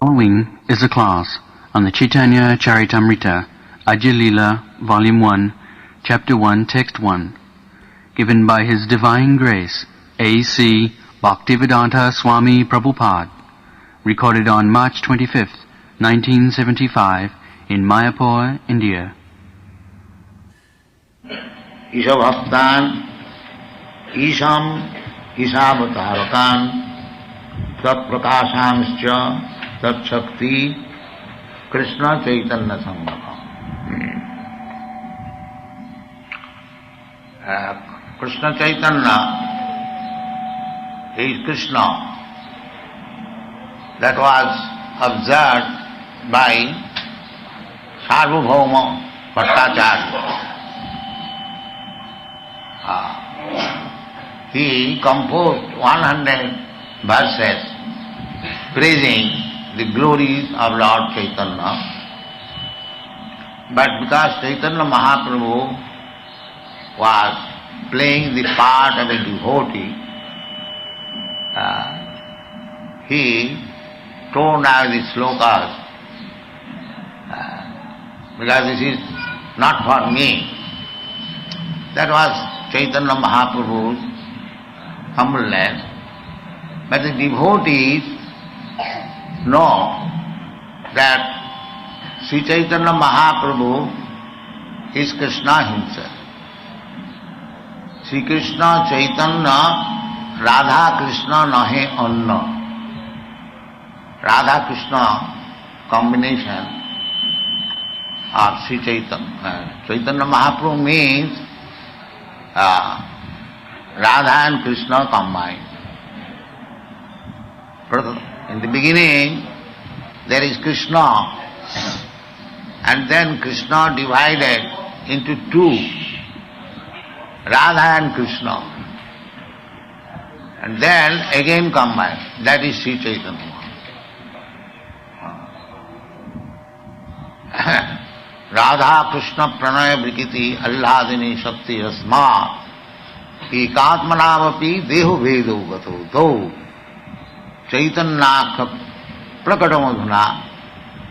Following is a class on the Chaitanya Charitamrita, Ajya Lila, Volume 1, Chapter 1, Text 1, given by His Divine Grace, A.C. Bhaktivedanta Swami Prabhupada, recorded on March 25th, 1975, in Mayapur, India. Isha Bhaktan, Isham, Ishavatarakan, Tat Prakashanscha, Tat Shakti, Krishna Chaitanya Sangam. Krishna Chaitanya is Krishna. That was observed by Sarvabhauma Bhattacharya. He composed 100 verses praising the glories of Lord Chaitanya. But because Chaitanya Mahaprabhu was playing the part of a devotee, he toned out the slokas because this is not for me. That was Chaitanya Mahaprabhu's humbleness. But the devotees know that Sri Chaitanya Mahaprabhu is Krishna himself. Sri Krishna Chaitanya Radha Krishna nahe anna. Radha Krishna combination of Sri Chaitanya. Chaitanya Mahaprabhu means Radha and Krishna combined. In the beginning there is Krishna, and then Krishna divided into two, Radha and Krishna, and then again combined. That is Sri Chaitanya. Radha Krishna Pranaya Brikiti Alladini Shakti Rasma Ekatmanavapi Deho Vedo Gato Do Chaitanya Prakatamadhuna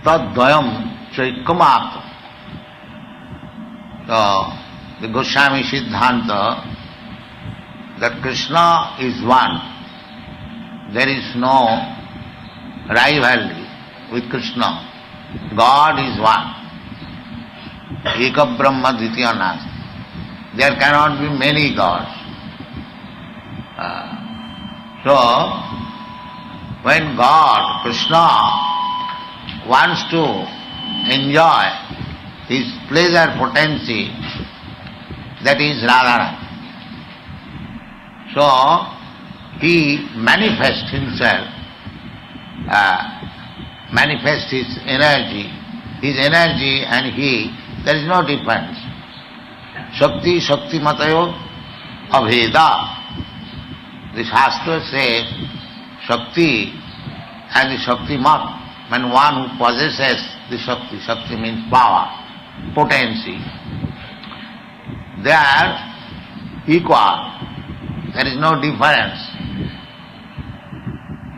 Tadvayam Chaikamartha. So, the Goswami Siddhanta that Krishna is one. There is no rivalry with Krishna. God is one. Eka Brahma Dvitiya Nasti. There cannot be many gods. So, when God, Krishna, wants to enjoy his pleasure potency, that is Radharani. So, he manifests himself, manifests his energy and he, there is no difference. Shakti, Shakti Matayo, Abheda. The Shastra says Shakti and the Shakti Mat, when one who possesses the Shakti, Shakti means power, potency, they are equal. There is no difference.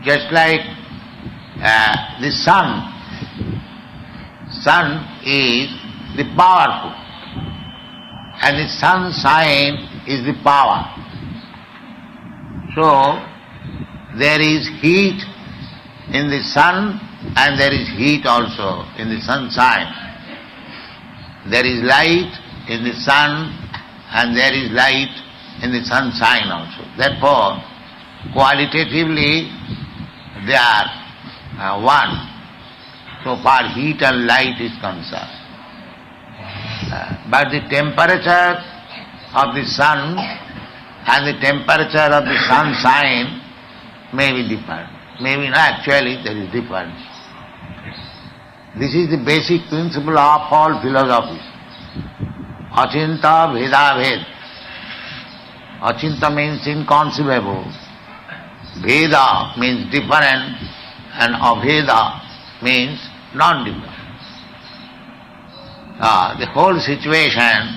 Just like the sun. Sun is the powerful, and the sunshine is the power. So, there is heat in the sun and there is heat also in the sunshine. There is light in the sun and there is light in the sunshine also. Therefore, qualitatively they are one. So far heat and light is concerned. But the temperature of the sun and the temperature of the sunshine may be different. Maybe not, actually there is difference. This is the basic principle of all philosophies. Achinta Veda Ved. Achinta means inconceivable. Veda means different, and Aveda means non-different. The whole situation,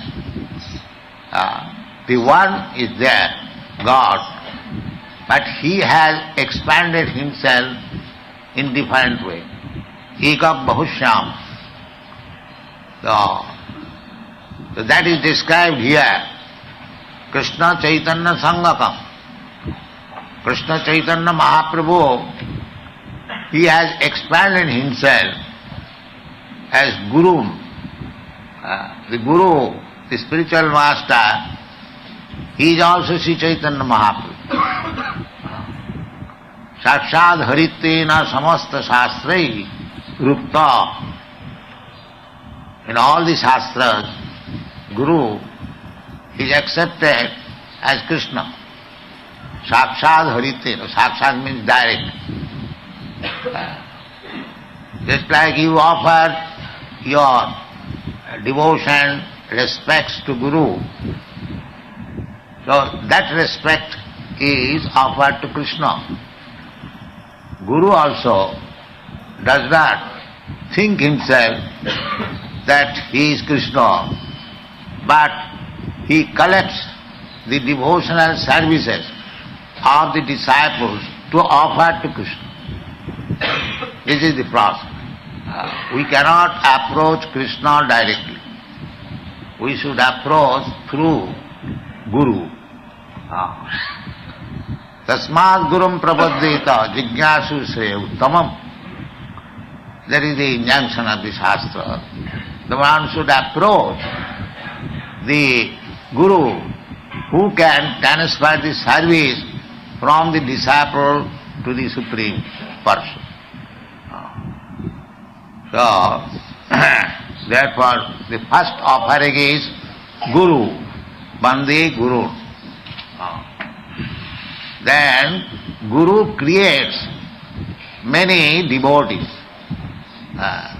the one is there, God, but He has expanded Himself in different way. Ekam Bahushyam. So that is described here. Krishna Chaitanya Sangakam. Krishna Chaitanya Mahaprabhu, he has expanded himself as Guru. The Guru, the spiritual master, he is also Sri Chaitanya Mahaprabhu. Sakshad Haritena Samasta Shastrai Rupta. In all the Shastras, Guru is accepted as Krishna. Sakshad Haritena. Sakshad means direct. Just like you offer your devotion, respects to Guru, so that respect is offered to Krishna. Guru also does not think himself that he is Krishna, but he collects the devotional services of the disciples to offer to Krishna. This is the process. We cannot approach Krishna directly. We should approach through Guru. Tasmad Gurum Prapaddeta Jignasu Sreya Uttamam. That is the injunction of the Shastra. The one should approach the Guru who can transfer the service from the disciple to the Supreme Person. So, therefore, the first offering is Guru, Bande Guru. Then, Guru creates many devotees.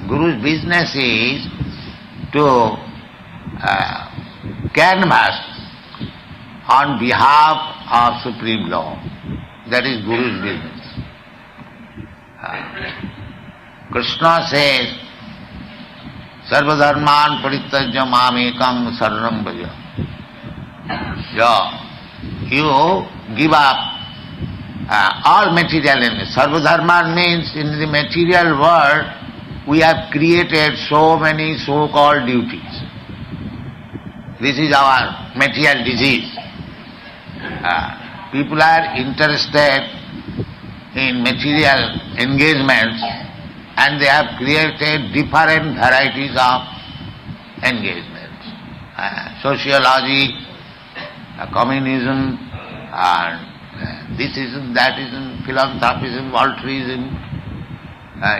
Guru's business is to canvass on behalf of Supreme Lord. That is Guru's business. Krishna says, Sarvadharman Parityajya Mamekam Saranam Bhaja. You give up all material enemies. Sarvadharman means in the material world we have created so many so-called duties. This is our material disease. People are interested in material engagements and they have created different varieties of engagements. Sociology, communism, thisism, thatism, philanthropism, altruism,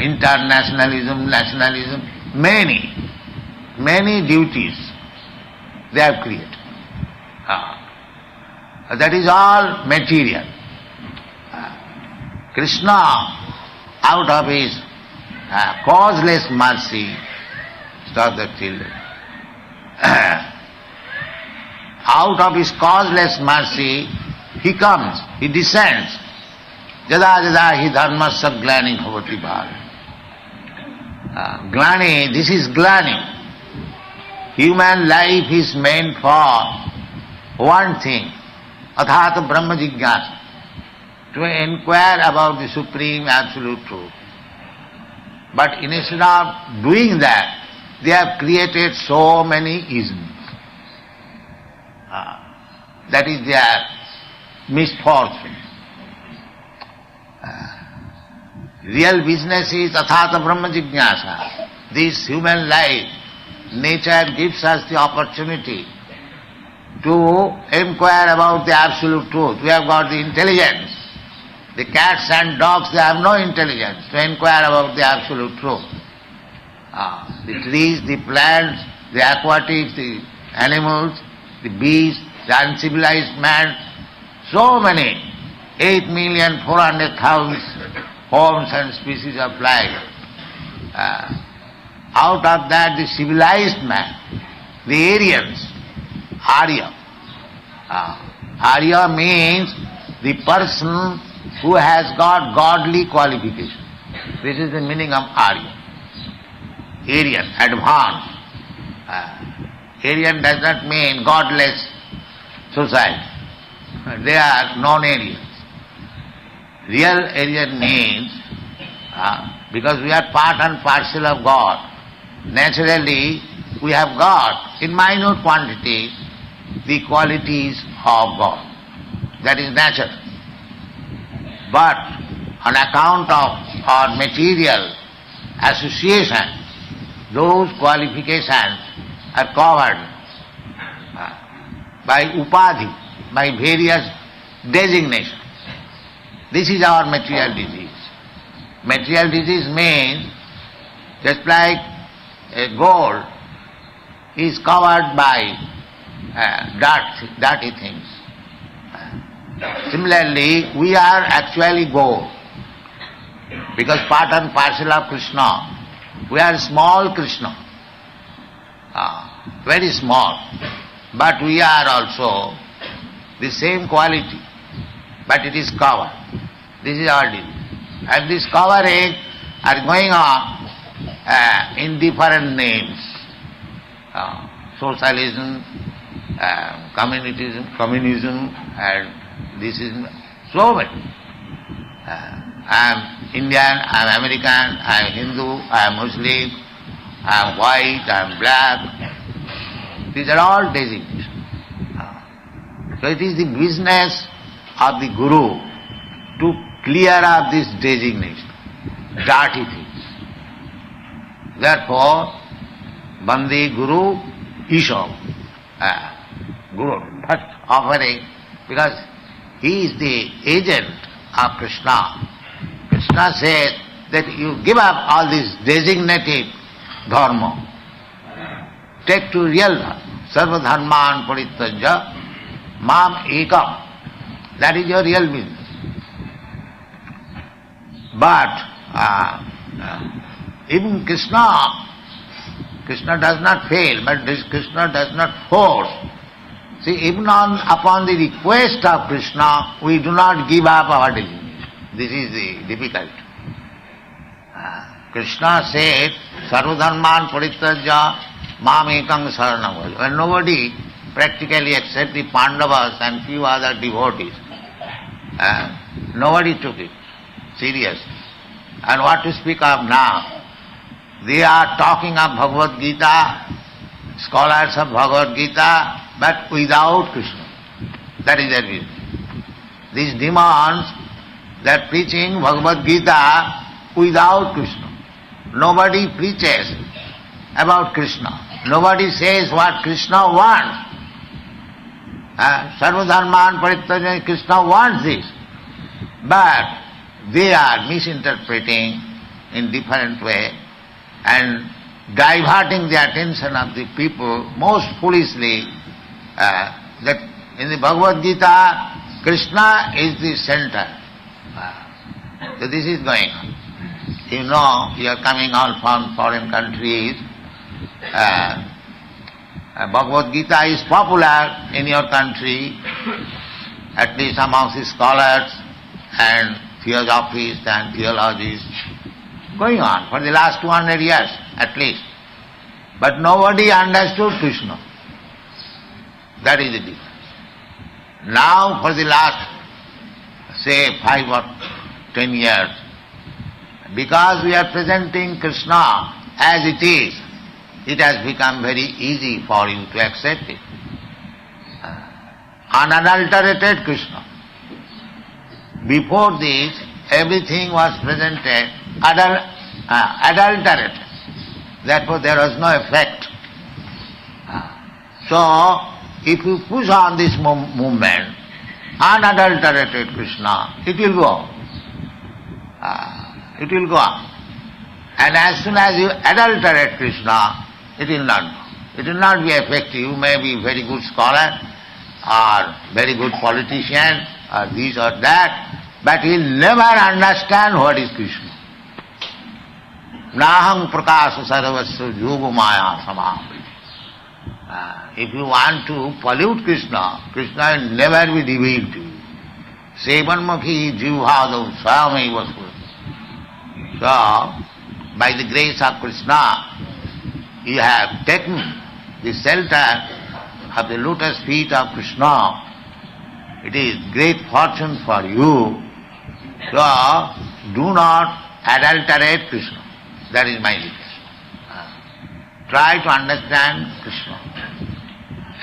internationalism, nationalism, many duties they have created. That is all material. Krishna, out of his causeless mercy, stop the children. Out of his causeless mercy, he comes, he descends. Jada jada hi dharmasya glani bhavati bhara. Glani, this is glani. Human life is meant for one thing, athata brahma jigyasa, to inquire about the supreme absolute truth. But instead of doing that, they have created so many isms. That is their misfortune. Real business is athata brahma jigyasa. This human life, nature gives us the opportunity to inquire about the absolute truth. We have got the intelligence. The cats and dogs, they have no intelligence to inquire about the absolute truth. The trees, the plants, the aquatics, the animals, the beasts, the uncivilized man, so many, 8,400,000 forms and species of life. Out of that, the civilized man, the Aryans, Arya. Arya means the person who has got godly qualification. This is the meaning of Arya. Aryan, advanced. Aryan does not mean godless society. They are non-Aryans. Real Aryan means Because we are part and parcel of God. Naturally, we have got in minute quantity the qualities of God. That is natural. But on account of our material association, those qualifications are covered by upadhi, by various designations. This is our material disease. Material disease means just like a gold is covered by dirty things. Similarly, we are actually gold because part and parcel of Krishna. We are small Krishna, very small, but we are also the same quality, but it is covered. This is our disease. And this covering are going on in different names. Socialism, communism, and this is so many. I am Indian, I am American, I am Hindu, I am Muslim, I am white, I am black. These are all designations. So it is the business of the Guru to clear up this designation, dirty things. Therefore, Bandi Guru Isho, Guru, first offering, because he is the agent of Krishna. Krishna says that you give up all this designated dharma. Take to real dharma. Sarva dharman parityajya mam ekam. That is your real business. But even Krishna does not fail, but this Krishna does not force. See, even upon the request of Krishna, we do not give up our designation. This is the difficulty. Krishna said, Sarvadharman parityajya mam ekam saranam bhaja. When nobody practically except the Pandavas and few other devotees, nobody took it seriously. And what to speak of now? They are talking of Bhagavad Gita, scholars of Bhagavad Gita, but without Krishna. That is their reason. These demons, they are preaching Bhagavad Gita without Krishna. Nobody preaches about Krishna. Nobody says what Krishna wants. Sarvadharman parityajya, Krishna wants this. But they are misinterpreting in different way and diverting the attention of the people most foolishly that in the Bhagavad Gita, Krishna is the center. So this is going on. You know, you are coming all from foreign countries. Bhagavad Gita is popular in your country, at least amongst the scholars and theosophists and theologists, going on for the last 200 years at least. But nobody understood Krishna. That is the difference. Now for the last, say, 5 or 10 years, because we are presenting Krishna as it is, it has become very easy for you to accept it. Unadulterated Krishna. Before this, everything was presented adulterated. Therefore, there was no effect. So, if you push on this movement, unadulterated Krishna, it will go. It will go on. And as soon as you adulterate Krishna, it will not go. It will not be effective. You may be a very good scholar or very good politician or this or that, but he will never understand what is Krishna. Naham prakasa sarvasya yoga maya samam. If you want to pollute Krishna, Krishna will never be revealed to you. Sevanmukhi jivhadam swayamai vasu. So, by the grace of Krishna, you have taken the shelter of the lotus feet of Krishna. It is great fortune for you. So, do not adulterate Krishna. That is my request. Try to understand Krishna.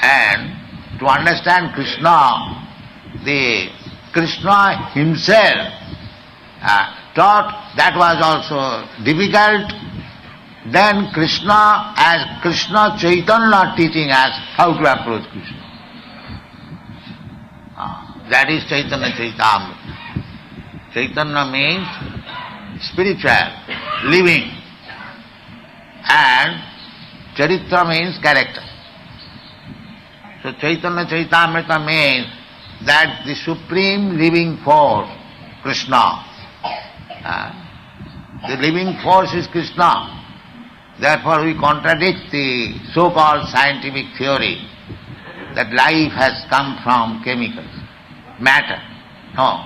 And to understand Krishna, the Krishna himself taught, that was also difficult. Then Krishna, as Krishna Chaitanya teaching us how to approach Krishna. That is Chaitanya Charitamrita. Chaitanya means spiritual, living. And Charitra means character. So Chaitanya Charitamrita means that the supreme living force, Krishna. The living force is Krishna. Therefore we contradict the so-called scientific theory that life has come from chemicals, matter. No.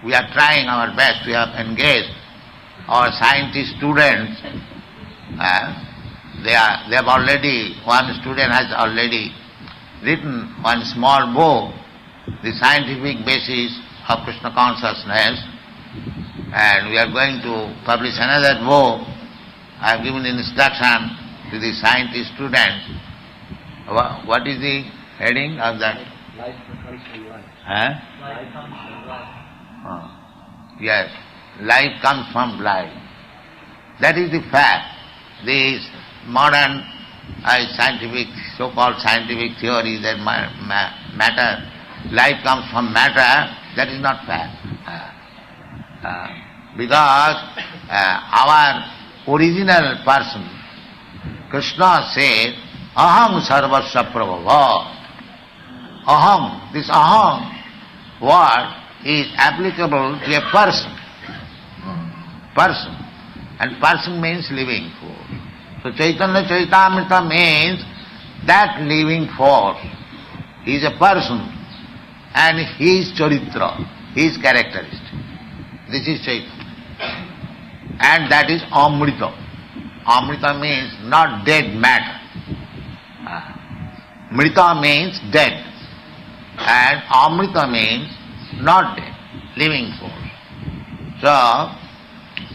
We are trying our best. We have engaged our scientist students. They have already, one student has already written one small book, The Scientific Basis of Krishna Consciousness, and we are going to publish another book. I have given instruction to the scientist students. What is the heading of that? Life comes from life. Life comes from life. Yes, life comes from life. That is the fact. This modern scientific, so-called scientific theory that matter, life comes from matter, that is not fact. Because our original person, Krishna said, Aham sarvasya prabhava. Aham, this aham word is applicable to a person. Person. And person means living force. So Chaitanya Charitamrita means that living force. He is a person and his charitra, his characteristic. This is Chaitanya. And that is Amrita. Amrita means not dead matter. Mrita means dead. And Amrita means not dead, living force. So,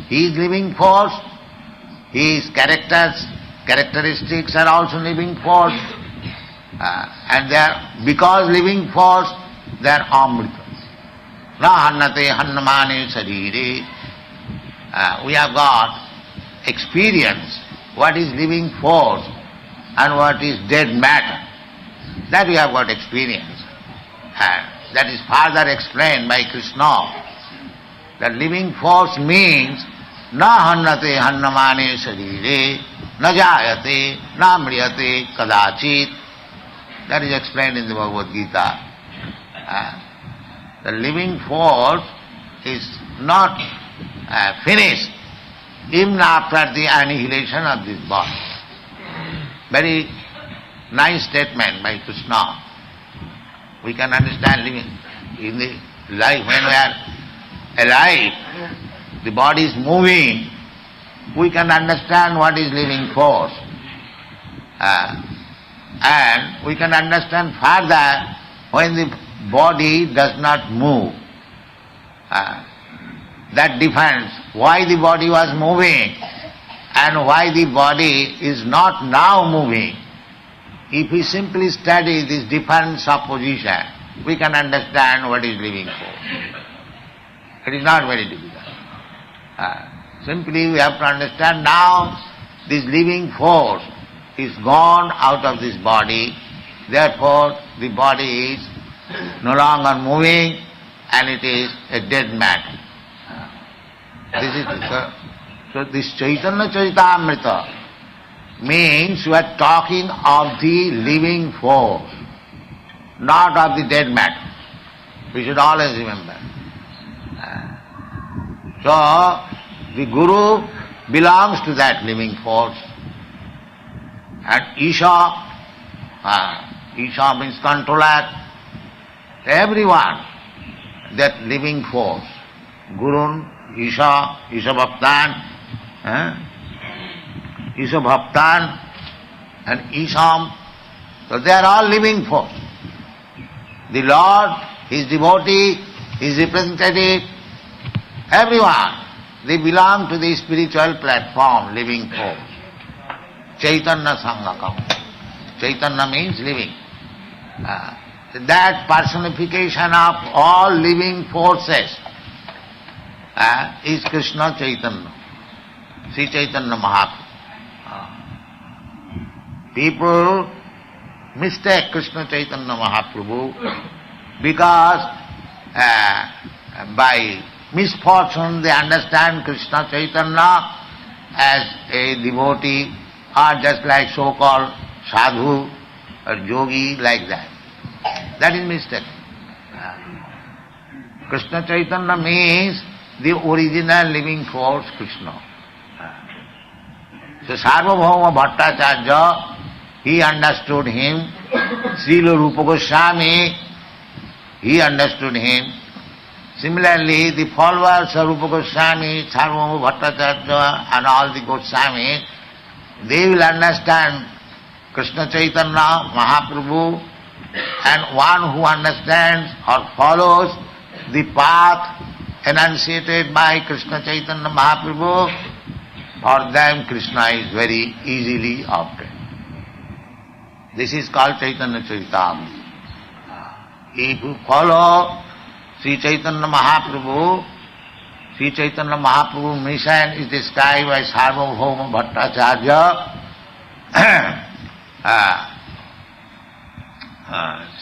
his living force, his characteristics are also living force. And they are, because living force, they are Amrita. Na hannate hannamane sarire. We have got experience what is living force and what is dead matter. That we have got experience. And that is further explained by Krishna. That living force means na hannate hannamane sarire, na jayate, na mriyate kadachit. That is explained in the Bhagavad Gita. The living force is not finished even after the annihilation of this body. Very nice statement by Krishna. We can understand living in the life when we are alive, the body is moving, we can understand what is living force. And we can understand further when the body does not move. That defines why the body was moving and why the body is not now moving. If we simply study this difference of position, we can understand what is living force. It is not very difficult. Simply we have to understand now this living force is gone out of this body, therefore the body is no longer moving and it is a dead matter. This is so this Chaitanya Charitamrita means we are talking of the living force, not of the dead matter. We should always remember. So the Guru belongs to that living force. And Isha, Isha means controller. Everyone, that living force, Gurun, Isha, Isha Bhaktan, Isha Bhaktan and Isham, so they are all living force. The Lord, His devotee, His representative, everyone, they belong to the spiritual platform, living force. Chaitanya Sangakam. Chaitanya means living. That personification of all living forces is Krishna Chaitanya, Sri Chaitanya Mahaprabhu. People mistake Krishna Chaitanya Mahaprabhu because by misfortune they understand Krishna Chaitanya as a devotee or just like so-called sadhu or yogi, like that. That is mistake. Krishna Chaitanya means the original living force, Krishna. So Sarvabhauma Bhattacharya, he understood him. Srila Rupa Goswami, he understood him. Similarly, the followers of Rupa Goswami, Sarvabhauma Bhattacharya and all the Goswamis, they will understand Krishna Chaitanya Mahaprabhu, and one who understands or follows the path enunciated by Krishna Chaitanya Mahaprabhu, for them Krishna is very easily obtained. This is called Chaitanya Charitamrita. If you follow Sri Chaitanya Mahaprabhu, Sri Chaitanya Mahaprabhu's mission is described by Sarvabhauma Bhattacharya.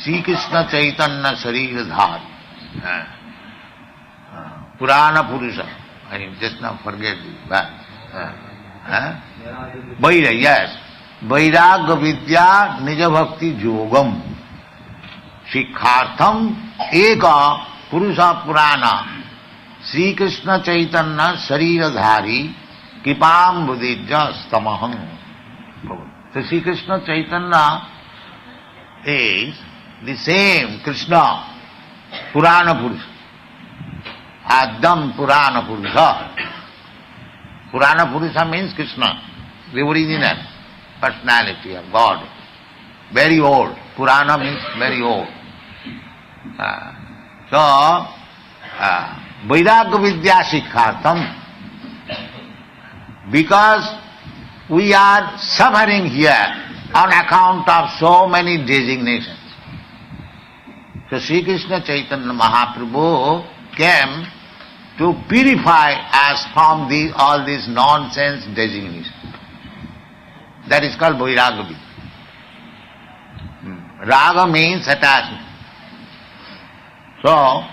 Sri Krishna Chaitanya Srila Dhari. Purana Purusha. I just now forget it. Vairagya, yes. Vairagya Vidya Nija Bhakti Yogam. Shikhartham Eka Purusha Purana. Sri Krishna Chaitanya Srila Dhari Kipam Budijja Stamaham. So Sri Krishna Chaitanya is the same Krishna, Purana Purusha. Adam Purana Purusha. Purana Purusha means Krishna, the original personality of God. Very old. Purana means very old. Vairagya Vidya Shikhartham. Because we are suffering here on account of so many designations. So Sri Krishna Chaitanya Mahaprabhu came to purify us from all these nonsense designations. That is called Vairagya Vidya. Raga means attachment. So,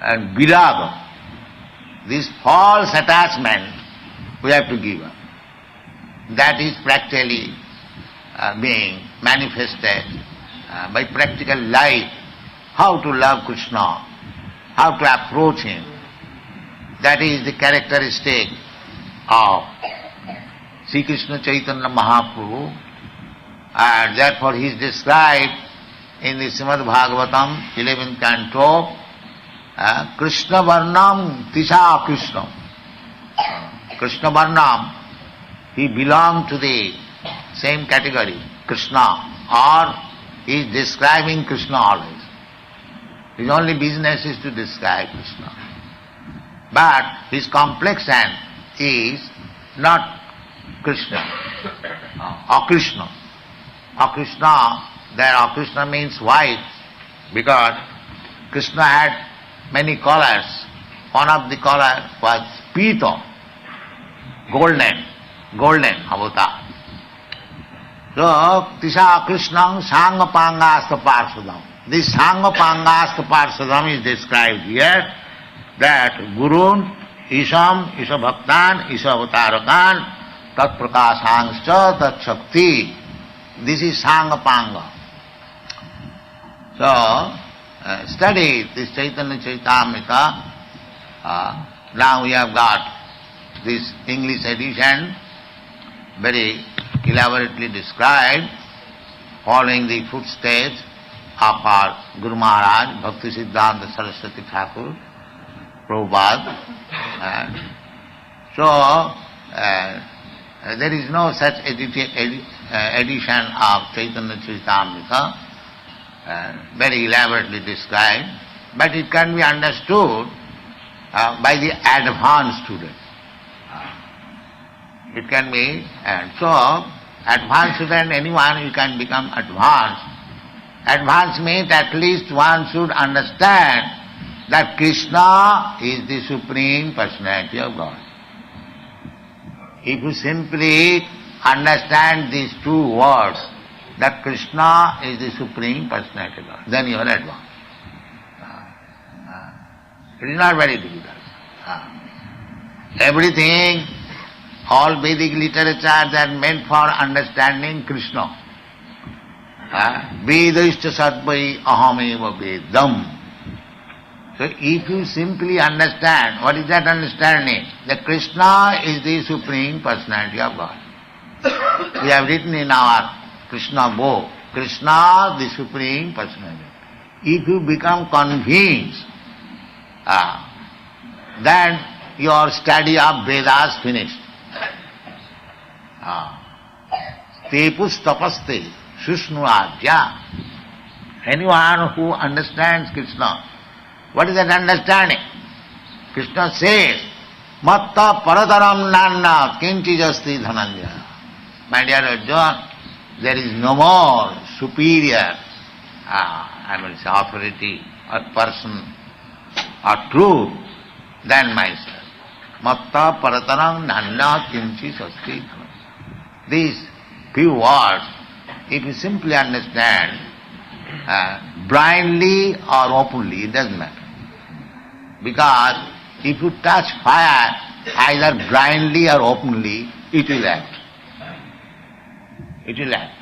and Viraga, this false attachment we have to give up. That is practically being manifested by practical life. How to love Krishna, how to approach him. That is the characteristic of Sri Krishna Chaitanya Mahaprabhu, and therefore he is described in the Srimad Bhagavatam, 11th canto, Krishna Varnam Tisha Krishna. Krishna Varnam, he belonged to the same category, Krishna, or he is describing Krishna always. His only business is to describe Krishna. But his complexion is not Krishna, or Krishna. Akrishna, there Akrishna means white, because Krishna had many colors. One of the colors was Pito, golden avatar. So, Tisha Krishnam Sangapangasta Parsadam. This Sangapangasta Parsadam is described here, that Gurun, Isham, Isha Bhaktan, Isha Avatarakan, Tat Prakasangscha, Tat Shakti. This is Sangapanga. So, study this Chaitanya Charitamrita. Now we have got this English edition, very elaborately described, following the footsteps of our Guru Maharaj, Bhakti Siddhanta Saraswati Thakur, Prabhupada. There is no such edition of Chaitanya Charitamrita, very elaborately described, but it can be understood by the advanced student. It can be, and so advanced student, anyone you can become advanced. Advanced means at least one should understand that Krishna is the Supreme Personality of God. If you simply understand these two words, that Krishna is the Supreme Personality of God, then you are advanced. It is not very difficult. Everything, all Vedic literature, they are meant for understanding Krishna. Vedaishta sadvai ahameva vedam. So if you simply understand, what is that understanding? That Krishna is the Supreme Personality of God. We have written in our Krishna book, Krishna the Supreme Personality. If you become convinced, then your study of Vedas finished. Tepus tapaste sushnurajya. Anyone who understands Krishna, what is that understanding? Krishna says, Matta paradaram nanna kinchijasti dhananya. My dear Arjuna, there is no more superior, authority or person or truth than myself. Matta paradaram nanna kinchijasti dhananya. These few words, if you simply understand, blindly or openly, it doesn't matter. Because if you touch fire, either blindly or openly, it will act. It will act.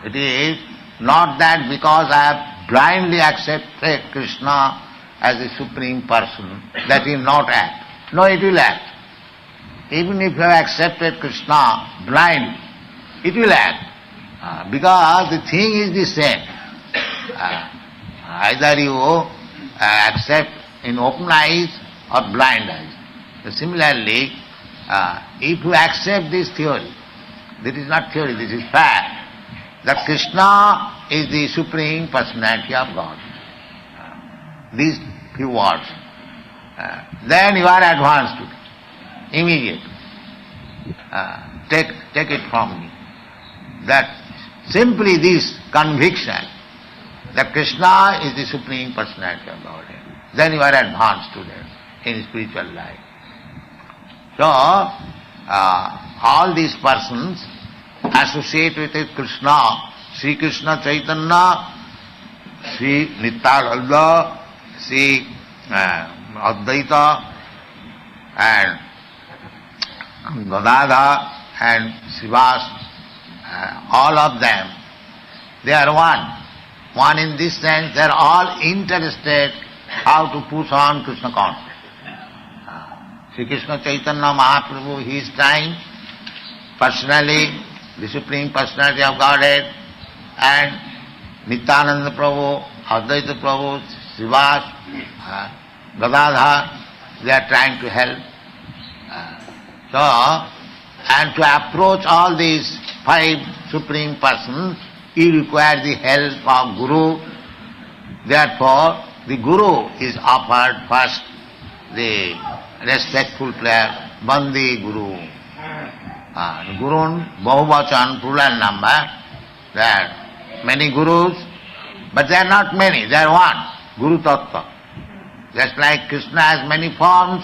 It is not that because I have blindly accepted Krishna as the Supreme Person, that will not act. No, it will act. Even if you have accepted Krishna blindly, it will act. Because the thing is the same. Either you accept in open eyes or blind eyes. So similarly, if you accept this theory, this is not theory, this is fact, that Krishna is the Supreme Personality of God. These few words. Then you are advanced to it, immediately. Take it from me. That simply this conviction that Krishna is the Supreme Personality of God, then you are advanced to that in spiritual life. So, all these persons associate with Krishna, Sri Krishna Chaitanya, Sri Nityananda, Sri Advaita, and Gadadhar, and Srivas, all of them, they are one. One in this sense, they are all interested how to push on Krishna consciousness. Sri Krishna Chaitanya Mahaprabhu, he is trying personally, the Supreme Personality of Godhead, and Nityananda Prabhu, Advaita Prabhu, Srivas, Gadadhar, they are trying to help. And to approach all these five Supreme Persons, you require the help of Guru. Therefore, the Guru is offered first, the respectful prayer, Bandi Guru. Gurun, Bahuvachan, plural number. There are many Gurus, but they are not many, they are one. Guru Tattva. Just like Krishna has many forms,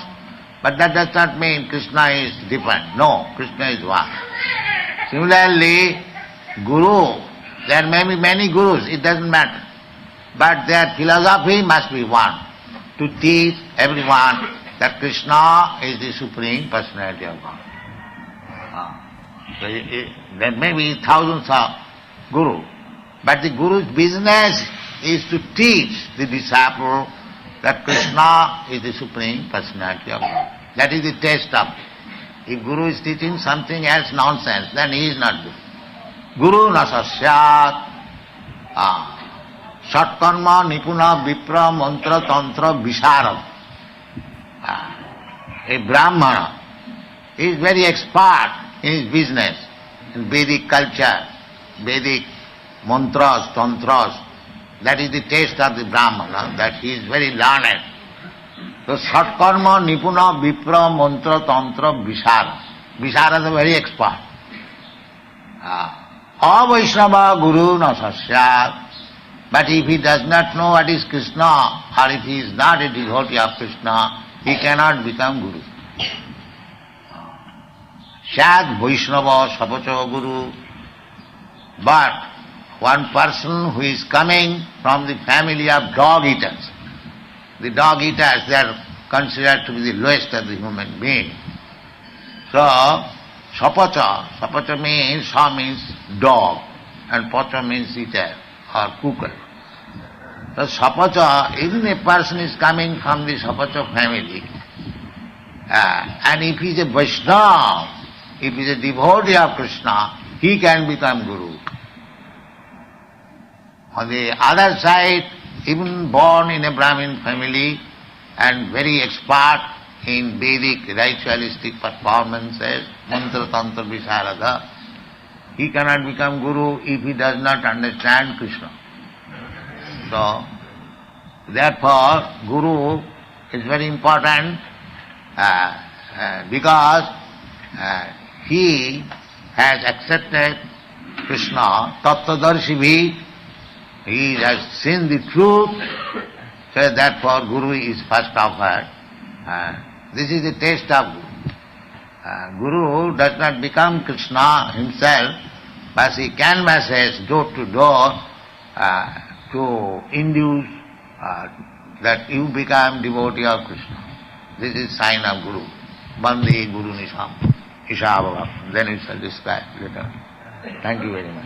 but that does not mean Krishna is different. No, Krishna is one. Similarly, Guru, there may be many Gurus, it doesn't matter. But their philosophy must be one, to teach everyone that Krishna is the Supreme Personality of God. There may be thousands of Gurus, but the Guru's business is to teach the disciple that Krishna is the Supreme Personality of God. That is the test of it. If Guru is teaching something else nonsense, then he is not good. Guru na sasyat. Satkarma nipuna vipra mantra tantra visharad. A Brahmana is very expert in his business, in Vedic culture, Vedic mantras, tantras. That is the taste of the Brahmana, that he is very learned. So Satkarma, Nipuna, Vipra, Mantra, Tantra, Vishara. Vishara is a very expert. Vaishnava Guru na sasyat. But if he does not know what is Krishna, or if he is not a devotee of Krishna, he cannot become Guru. Shad Vaishnava Sapacha Guru. But one person who is coming from the family of dog eaters, the dog eaters, they are considered to be the lowest of the human beings. So, Sapacha means, Sa means dog, and Pacha means eater or cooker. So Sapacha, even a person is coming from the Sapacha family, and if he is a Vaishnava, if he is a devotee of Krishna, he can become Guru. On the other side, even born in a Brahmin family and very expert in Vedic ritualistic performances, Mantra, Tantra, Visharada, he cannot become Guru if he does not understand Krishna. So, therefore, Guru is very important because he has accepted Krishna, Tattvadarshi, he has seen the truth, so therefore Guru is first offered. This is the taste of Guru. Guru does not become Krishna himself, but he canvasses door to door to induce that you become devotee of Krishna. This is sign of Guru. Bandi Guru Nisham. Ishabhava. Then we shall describe later. Thank you very much.